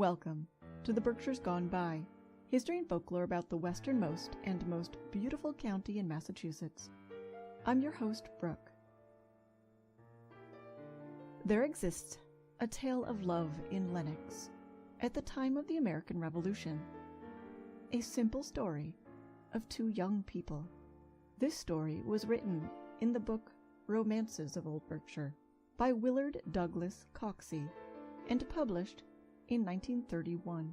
Welcome to the Berkshires Gone By, history and folklore about the westernmost and most beautiful county in Massachusetts. I'm your host, Brooke. There exists a tale of love in Lenox at the time of the American Revolution. A simple story of two young people. This story was written in the book Romances of Old Berkshire by Willard Douglas Coxey and published in 1931.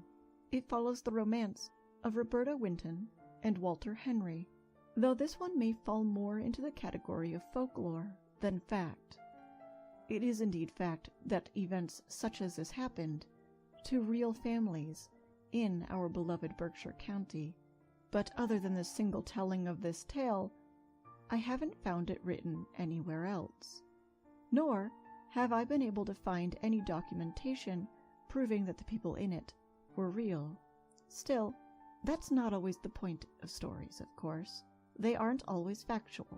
It follows the romance of Roberta Winton and Walter Henry, though this one may fall more into the category of folklore than fact. It is indeed fact that events such as this happened to real families in our beloved Berkshire County, but other than the single telling of this tale, I haven't found it written anywhere else. Nor have I been able to find any documentation proving that the people in it were real. Still, that's not always the point of stories, of course. They aren't always factual.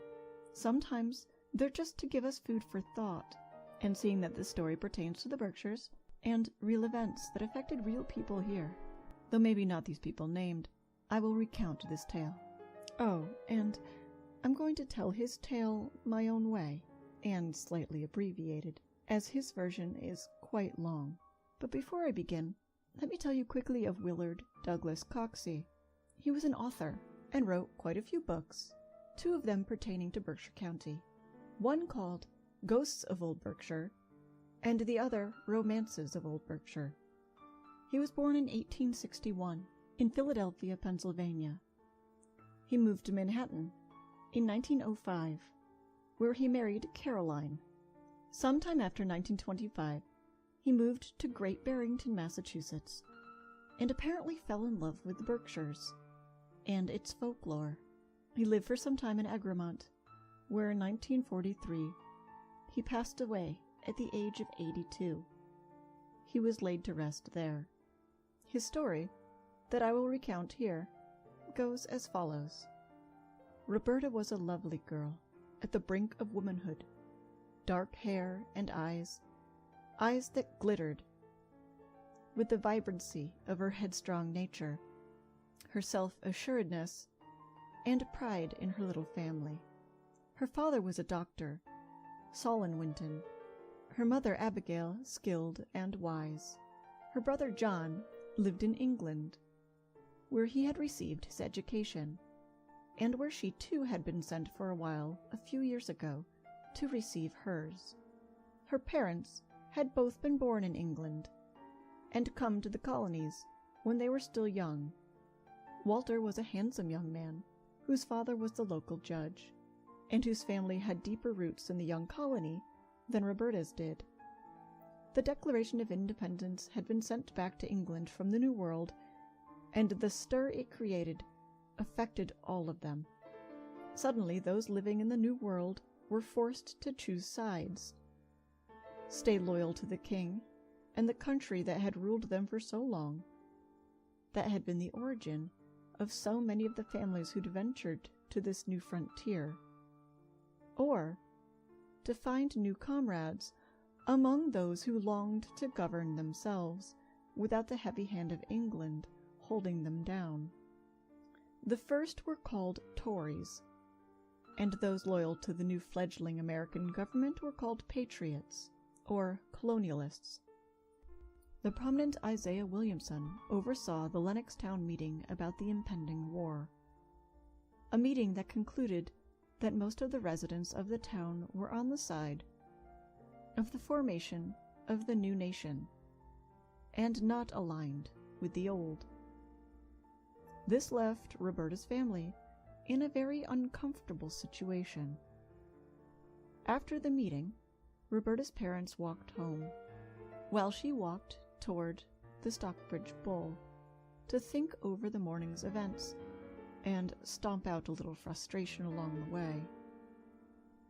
Sometimes they're just to give us food for thought, and seeing that this story pertains to the Berkshires and real events that affected real people here, though maybe not these people named, I will recount this tale. Oh, and I'm going to tell his tale my own way, and slightly abbreviated, as his version is quite long. But before I begin, let me tell you quickly of Willard Douglas Coxey. He was an author and wrote quite a few books, two of them pertaining to Berkshire County, one called Ghosts of Old Berkshire, and the other Romances of Old Berkshire. He was born in 1861 in Philadelphia, Pennsylvania. He moved to Manhattan in 1905, where he married Caroline. Sometime after 1925, he moved to Great Barrington, Massachusetts, and apparently fell in love with the Berkshires and its folklore. He lived for some time in Egremont, where in 1943 he passed away at the age of 82. He was laid to rest there. His story, that I will recount here, goes as follows. Roberta was a lovely girl at the brink of womanhood, dark hair and eyes that glittered with the vibrancy of her headstrong nature, her self-assuredness, and pride in her little family. Her father was a doctor, Solon Winton, her mother Abigail skilled and wise. Her brother John lived in England, where he had received his education, and where she too had been sent for a while a few years ago to receive hers. Her parents had both been born in England and come to the colonies when they were still young. Walter was a handsome young man whose father was the local judge, and whose family had deeper roots in the young colony than Roberta's did. The Declaration of Independence had been sent back to England from the New World, and the stir it created affected all of them. Suddenly those living in the New World were forced to choose sides. Stay loyal to the king and the country that had ruled them for so long, that had been the origin of so many of the families who'd ventured to this new frontier, or to find new comrades among those who longed to govern themselves without the heavy hand of England holding them down. The first were called Tories, and those loyal to the new fledgling American government were called Patriots, or colonialists. The prominent Isaiah Williamson oversaw the Lenox town meeting about the impending war, a meeting that concluded that most of the residents of the town were on the side of the formation of the new nation, and not aligned with the old. This left Roberta's family in a very uncomfortable situation. After the meeting, Roberta's parents walked home, while she walked toward the Stockbridge Bull to think over the morning's events and stomp out a little frustration along the way.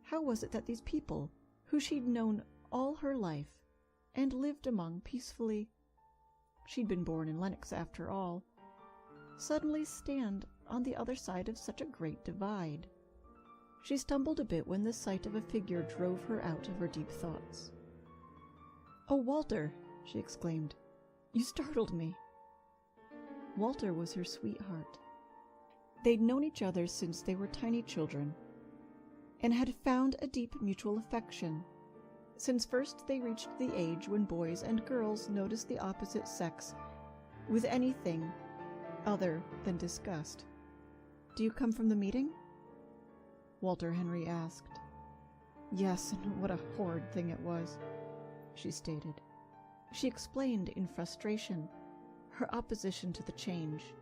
How was it that these people, who she'd known all her life and lived among peacefully, she'd been born in Lenox after all, suddenly stand on the other side of such a great divide? She stumbled a bit when the sight of a figure drove her out of her deep thoughts. "Oh, Walter!" she exclaimed. You startled me." Walter was her sweetheart. They'd known each other since they were tiny children, and had found a deep mutual affection, since first they reached the age when boys and girls notice the opposite sex with anything other than disgust. "Do you come from the meeting?" Walter Henry asked. "Yes, and what a horrid thing it was," she stated. She explained in frustration her opposition to the change,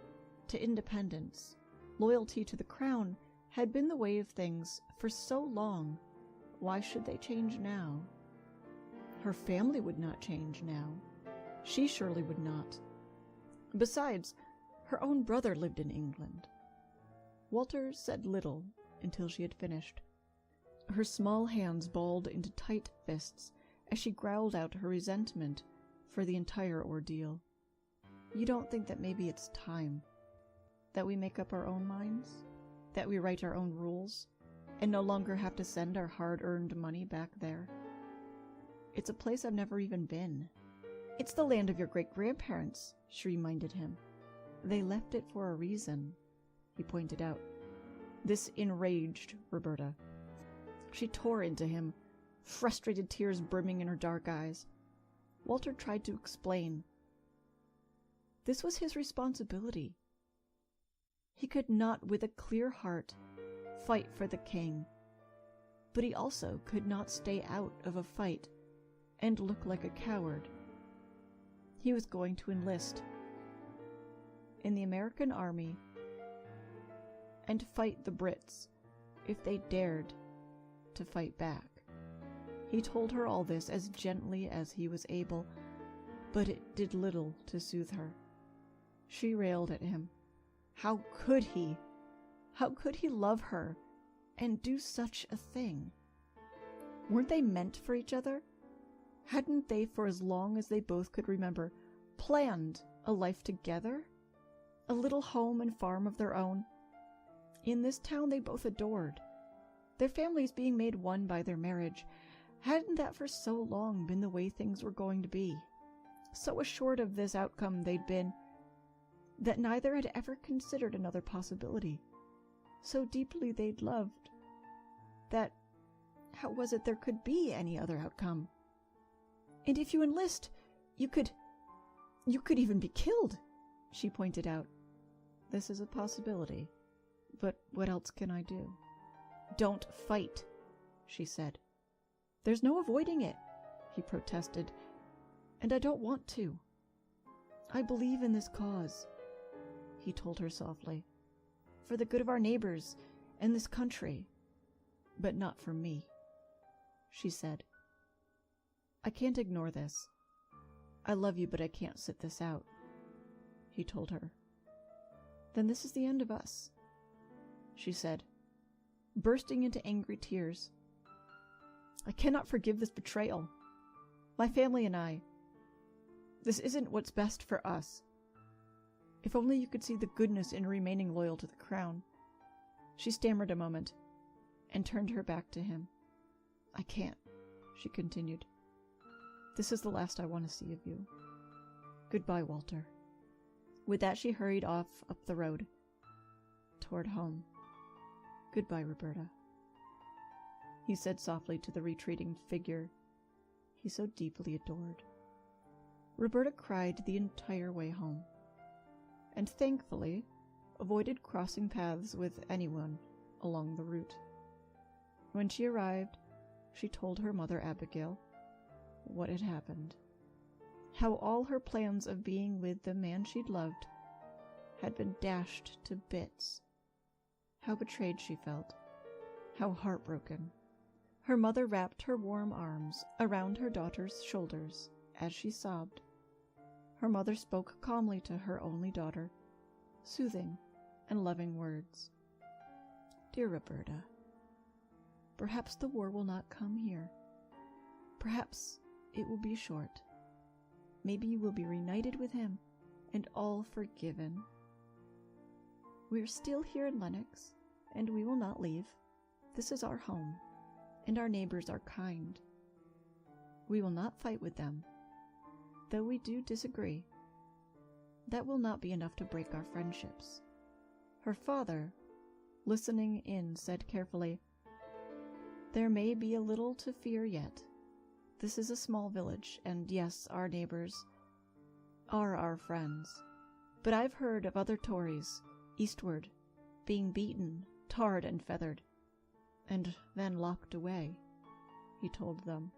to independence. Loyalty to the crown had been the way of things for so long. Why should they change now? Her family would not change now. She surely would not. Besides, her own brother lived in England. Walter said little until she had finished. Her small hands balled into tight fists as she growled out her resentment for the entire ordeal. "You don't think that maybe it's time? That we make up our own minds? That we write our own rules, and no longer have to send our hard-earned money back there? It's a place I've never even been." "It's the land of your great-grandparents," she reminded him. "They left it for a reason," he pointed out. This enraged Roberta. She tore into him, frustrated tears brimming in her dark eyes. Walter tried to explain. This was his responsibility. He could not, with a clear heart, fight for the king, but he also could not stay out of a fight and look like a coward. He was going to enlist in the American army and fight the Brits if they dared to fight back. He told her all this as gently as he was able, but it did little to soothe her. She railed at him. How could he? How could he love her and do such a thing? Weren't they meant for each other? Hadn't they, for as long as they both could remember, planned a life together? A little home and farm of their own? In this town they both adored. Their families being made one by their marriage, hadn't that for so long been the way things were going to be? So assured of this outcome they'd been, that neither had ever considered another possibility. So deeply they'd loved, that how was it there could be any other outcome? "And if you enlist, you could even be killed," she pointed out. "This is a possibility, but what else can I do?" "Don't fight," she said. "There's no avoiding it," he protested, "and I don't want to. I believe in this cause," he told her softly, "for the good of our neighbors and this country, but not for me," she said. "I can't ignore this. I love you, but I can't sit this out," he told her. "Then this is the end of us," she said, bursting into angry tears. "I cannot forgive this betrayal. My family and I. This isn't what's best for us. If only you could see the goodness in remaining loyal to the crown." She stammered a moment and turned her back to him. "I can't," she continued. "This is the last I want to see of you. Goodbye, Walter." With that she hurried off up the road toward home. "Goodbye, Roberta," he said softly to the retreating figure he so deeply adored. Roberta cried the entire way home, and thankfully avoided crossing paths with anyone along the route. When she arrived, she told her mother Abigail what had happened, how all her plans of being with the man she'd loved had been dashed to bits, how betrayed she felt, how heartbroken. Her mother wrapped her warm arms around her daughter's shoulders as she sobbed. Her mother spoke calmly to her only daughter, soothing and loving words. "Dear Roberta, perhaps the war will not come here. Perhaps it will be short. Maybe you will be reunited with him and all forgiven. We are still here in Lenox, and we will not leave. This is our home, and our neighbors are kind. We will not fight with them, though we do disagree. that will not be enough to break our friendships." Her father, listening in, said carefully, "There may be a little to fear yet. This is a small village, and yes, our neighbors are our friends. But I've heard of other Tories, eastward, being beaten, tarred and feathered, and then locked away," he told them.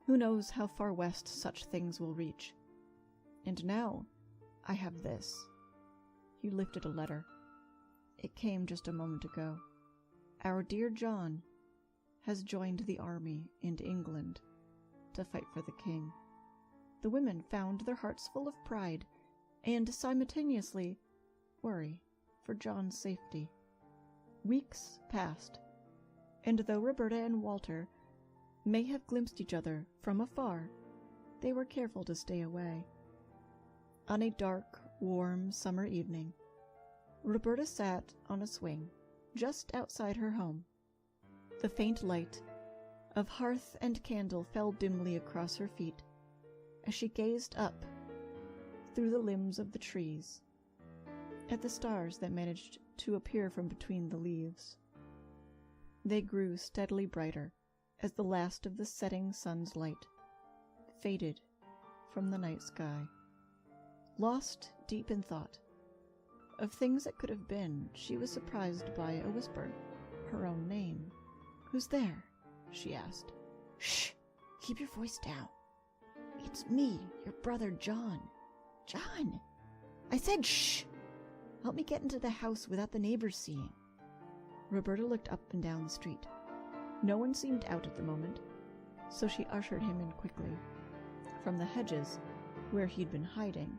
"Who knows how far west such things will reach? And now I have this." He lifted a letter. "It came just a moment ago. Our dear John has joined the army in England to fight for the king." The women found their hearts full of pride and simultaneously worry for John's safety. Weeks passed, and though Roberta and Walter may have glimpsed each other from afar, they were careful to stay away. On a dark, warm summer evening, Roberta sat on a swing just outside her home. The faint light of hearth and candle fell dimly across her feet as she gazed up through the limbs of the trees at the stars that managed to appear from between the leaves. They grew steadily brighter as the last of the setting sun's light faded from the night sky. Lost deep in thought of things that could have been, she was surprised by a whisper, her own name. "Who's there?" she asked. "Shh! Keep your voice down. It's me, your brother John." "John!" "I said shh! Help me get into the house without the neighbors seeing." Roberta looked up and down the street. No one seemed out at the moment, so she ushered him in quickly from the hedges where he'd been hiding.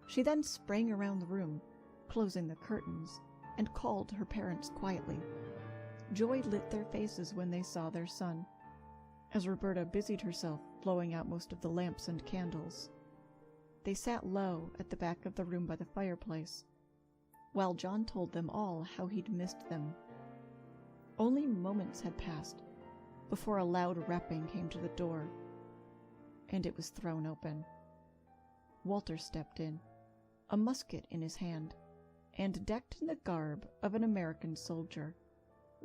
She then sprang around the room, closing the curtains, and called her parents quietly. Joy lit their faces when they saw their son, as Roberta busied herself blowing out most of the lamps and candles. They sat low at the back of the room by the fireplace, while John told them all how he'd missed them. Only moments had passed before a loud rapping came to the door, and it was thrown open. Walter stepped in, a musket in his hand, and decked in the garb of an American soldier,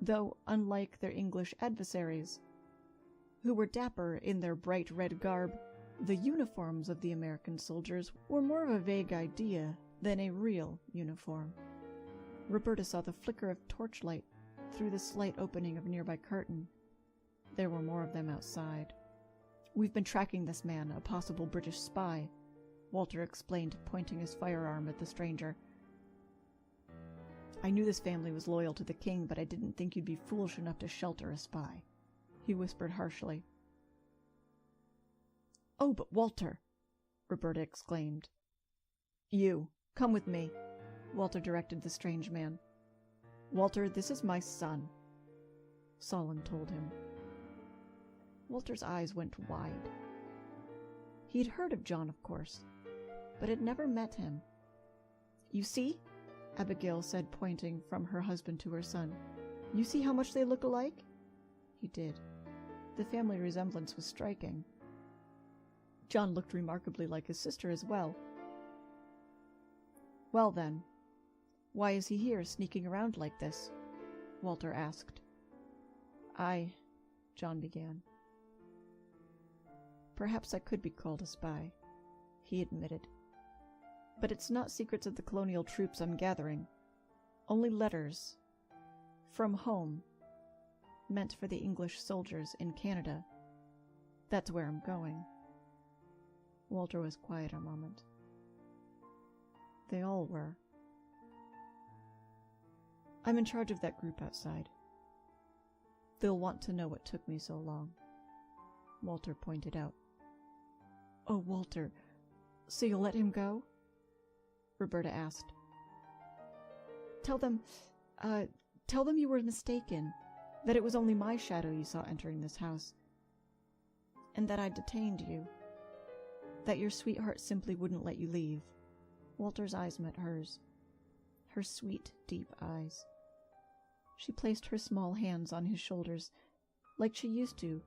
though unlike their English adversaries, who were dapper in their bright red garb, the uniforms of the American soldiers were more of a vague idea than a real uniform. Roberta saw the flicker of torchlight through the slight opening of a nearby curtain. There were more of them outside. "We've been tracking this man, a possible British spy," Walter explained, pointing his firearm at the stranger. "I knew this family was loyal to the king, but I didn't think you'd be foolish enough to shelter a spy," he whispered harshly. "Oh, but Walter!" Roberta exclaimed. "You, come with me," Walter directed the strange man. "Walter, this is my son," Solon told him. Walter's eyes went wide. He'd heard of John, of course, but had never met him. "You see?" Abigail said, pointing from her husband to her son. "You see how much they look alike?" He did. The family resemblance was striking. John looked remarkably like his sister as well. "Well then, why is he here sneaking around like this?" Walter asked. John began. "Perhaps I could be called a spy," he admitted. "But it's not secrets of the colonial troops I'm gathering. Only letters from home meant for the English soldiers in Canada. That's where I'm going." Walter was quiet a moment. They all were. "I'm in charge of that group outside. They'll want to know what took me so long," Walter pointed out. "Oh, Walter, so you'll let him go?" Roberta asked. Tell them you were mistaken, that it was only my shadow you saw entering this house, and that I detained you, that your sweetheart simply wouldn't let you leave." Walter's eyes met hers, her sweet, deep eyes. She placed her small hands on his shoulders, like she used to,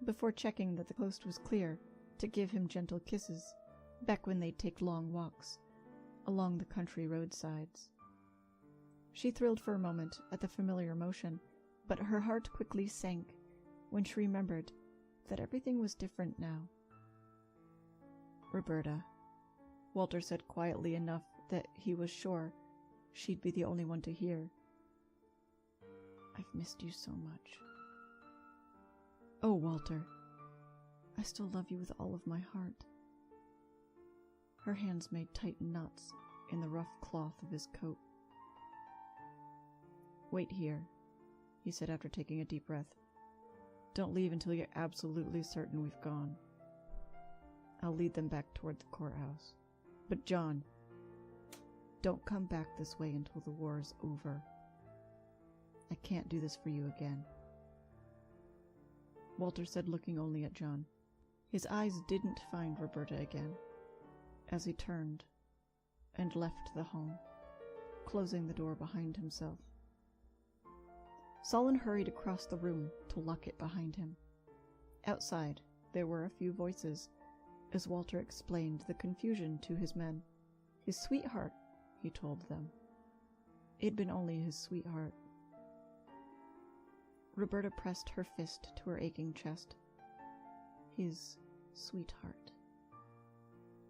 before checking that the coast was clear, to give him gentle kisses, back when they'd take long walks. along the country roadsides. She thrilled for a moment at the familiar motion, but her heart quickly sank when she remembered that everything was different now. "Roberta," Walter said quietly enough that he was sure she'd be the only one to hear. "I've missed you so much." "Oh, Walter, I still love you with all of my heart." Her hands made tight knots in the rough cloth of his coat. "Wait here," he said after taking a deep breath. "Don't leave until you're absolutely certain we've gone. I'll lead them back toward the courthouse. But John, don't come back this way until the war is over. I can't do this for you again." Walter said, looking only at John. His eyes didn't find Roberta again as he turned and left the home, closing the door behind himself. Solon hurried across the room to lock it behind him. Outside, there were a few voices as Walter explained the confusion to his men. His sweetheart, he told them. It'd been only his sweetheart. Roberta pressed her fist to her aching chest. His sweetheart.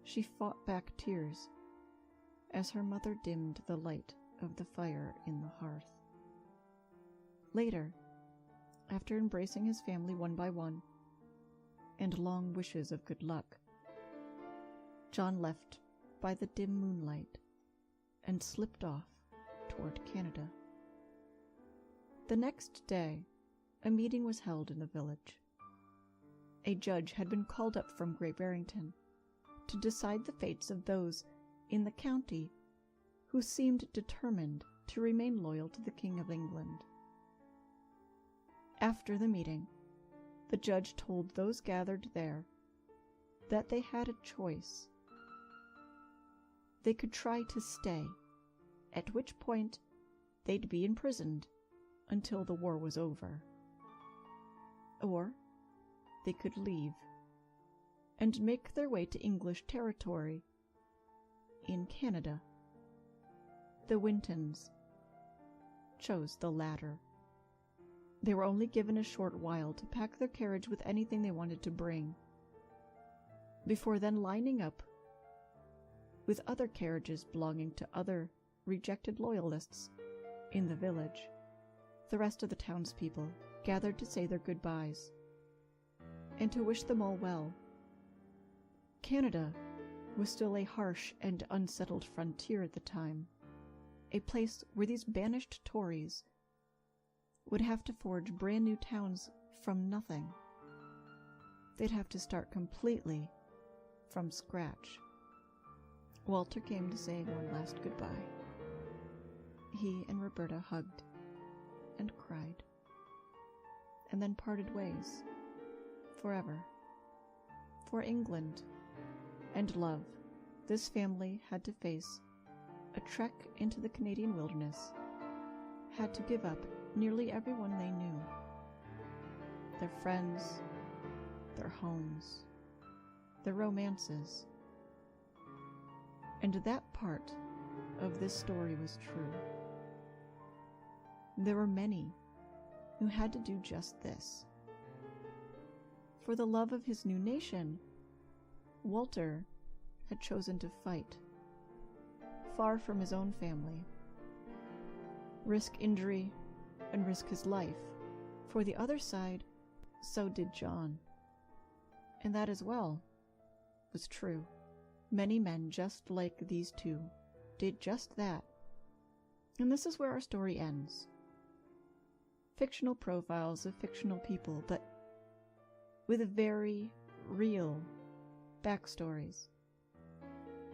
She fought back tears as her mother dimmed the light of the fire in the hearth. Later, after embracing his family one by one, and long wishes of good luck, John left by the dim moonlight and slipped off toward Canada. The next day, a meeting was held in the village. A judge had been called up from Great Barrington to decide the fates of those in the county who seemed determined to remain loyal to the King of England. After the meeting, the judge told those gathered there that they had a choice. They could try to stay, at which point they'd be imprisoned until the war was over. Or they could leave and make their way to English territory in Canada. The Wintons chose the latter. They were only given a short while to pack their carriage with anything they wanted to bring, before then lining up with other carriages belonging to other rejected loyalists in the village. The rest of the townspeople gathered to say their goodbyes and to wish them all well. Canada was still a harsh and unsettled frontier at the time, a place where these banished Tories would have to forge brand new towns from nothing. They'd have to start completely from scratch. Walter came to say one last goodbye. He and Roberta hugged and cried, and then parted ways forever. For England and love, this family had to face a trek into the Canadian wilderness, had to give up nearly everyone they knew. Their friends, their homes, their romances. And that part of this story was true. There were many who had to do just this. For the love of his new nation, Walter had chosen to fight, far from his own family, risk injury and risk his life. For the other side, so did John. And that as well was true. Many men just like these two did just that. And this is where our story ends. Fictional profiles of fictional people, but with very real backstories.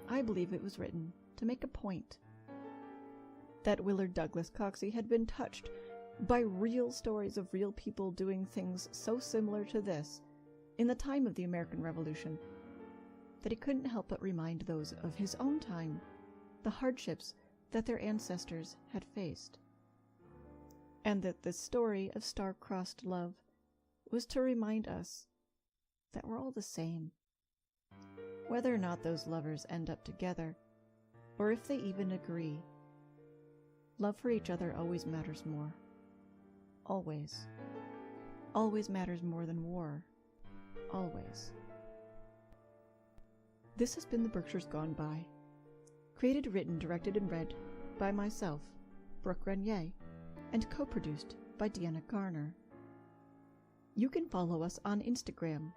I believe it was written to make a point that Willard Douglas Coxey had been touched by real stories of real people doing things so similar to this in the time of the American Revolution that he couldn't help but remind those of his own time the hardships that their ancestors had faced, and that the story of star-crossed love was to remind us that we're all the same. Whether or not those lovers end up together or if they even agree. Love for each other always matters more. Always. Always matters more than war. Always. This has been The Berkshires Gone By. Created, written, directed, and read by myself, Brooke Renier, and co-produced by Deanna Garner. You can follow us on Instagram,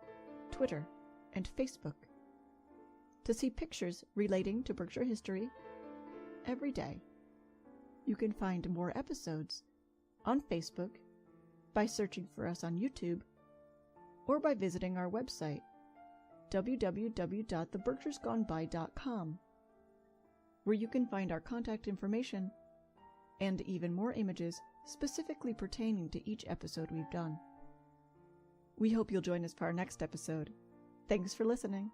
Twitter, and Facebook to see pictures relating to Berkshire history every day. You can find more episodes on Facebook by searching for us on YouTube or by visiting our website, www.theberkshiresgoneby.com, where you can find our contact information and even more images specifically pertaining to each episode we've done. We hope you'll join us for our next episode. Thanks for listening.